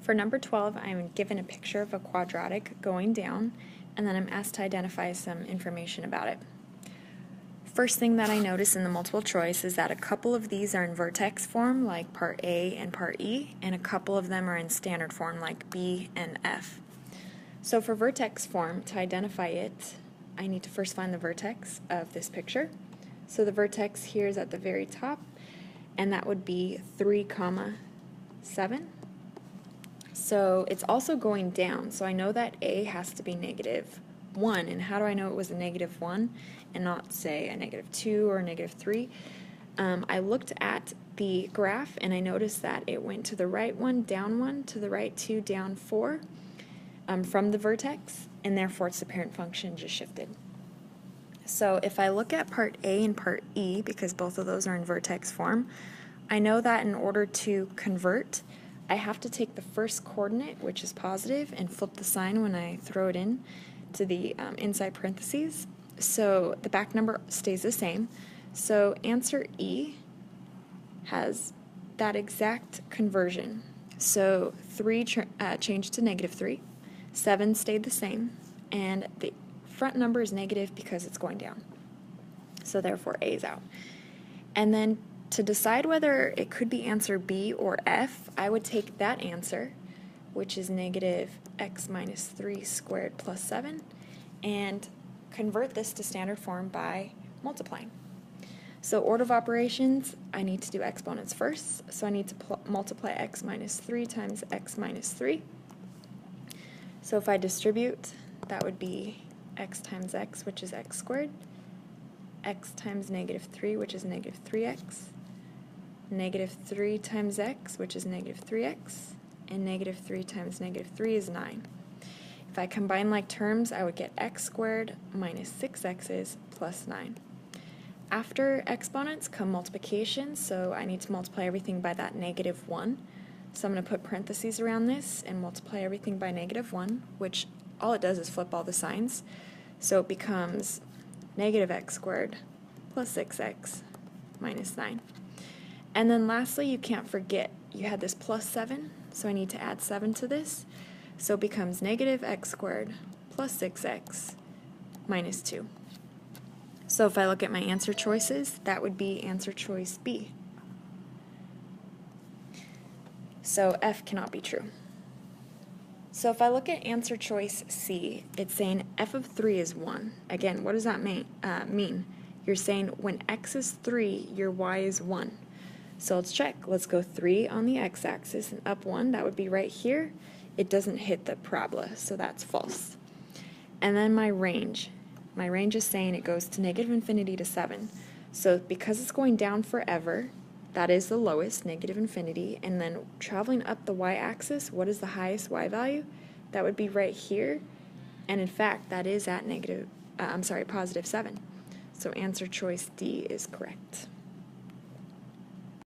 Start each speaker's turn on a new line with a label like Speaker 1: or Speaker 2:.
Speaker 1: For number 12, I'm given a picture of a quadratic going down, and then I'm asked to identify some information about it. First thing that I notice in the multiple choice is that a couple of these are in vertex form, like part A and part E, and a couple of them are in standard form, like B and F. So for vertex form, to identify it, I need to first find the vertex of this picture. So the vertex here is at the very top, and that would be 3, 7. So it's also going down, so I know that A has to be -1, and how do I know it was a -1 and not, say, a -2 or a -3? I looked at the graph and I noticed that it went to the right 1, down 1, to the right 2, down 4 from the vertex, and therefore its apparent function just shifted. So if I look at part A and part E, because both of those are in vertex form, I know that in order to convert, I have to take the first coordinate, which is positive, and flip the sign when I throw it in to the inside parentheses. So the back number stays the same. So answer E has that exact conversion. So 3 changed to -3, 7 stayed the same, and the front number is negative because it's going down. So therefore A is out. And then to decide whether it could be answer B or F, I would take that answer, which is -x minus 3 squared plus 7, and convert this to standard form by multiplying. So order of operations, I need to do exponents first, so I need to multiply x minus 3 times x minus 3. So if I distribute, that would be x times x, which is x squared, x times -3, which is -3x, -3 times x, which is -3x, and -3 times -3 is 9. If I combine like terms, I would get x squared minus 6x's plus 9. After exponents come multiplication, so I need to multiply everything by that -1. So I'm going to put parentheses around this and multiply everything by -1, which all it does is flip all the signs. So it becomes -x squared plus 6x minus 9. And then lastly, you can't forget, you had this plus 7, so I need to add 7 to this. So it becomes -x squared plus 6x minus 2. So if I look at my answer choices, that would be answer choice B. So F cannot be true. So if I look at answer choice C, it's saying f of 3 is 1. Again, what does that mean? You're saying when x is 3, your y is 1. So let's check. Let's go 3 on the x-axis and up 1. That would be right here. It doesn't hit the parabola, so that's false. And then my range. My range is saying it goes to -infinity to 7. So because it's going down forever, that is the lowest, -infinity, and then traveling up the y-axis, what is the highest y value? That would be right here, and in fact, that is at +7. So answer choice D is correct.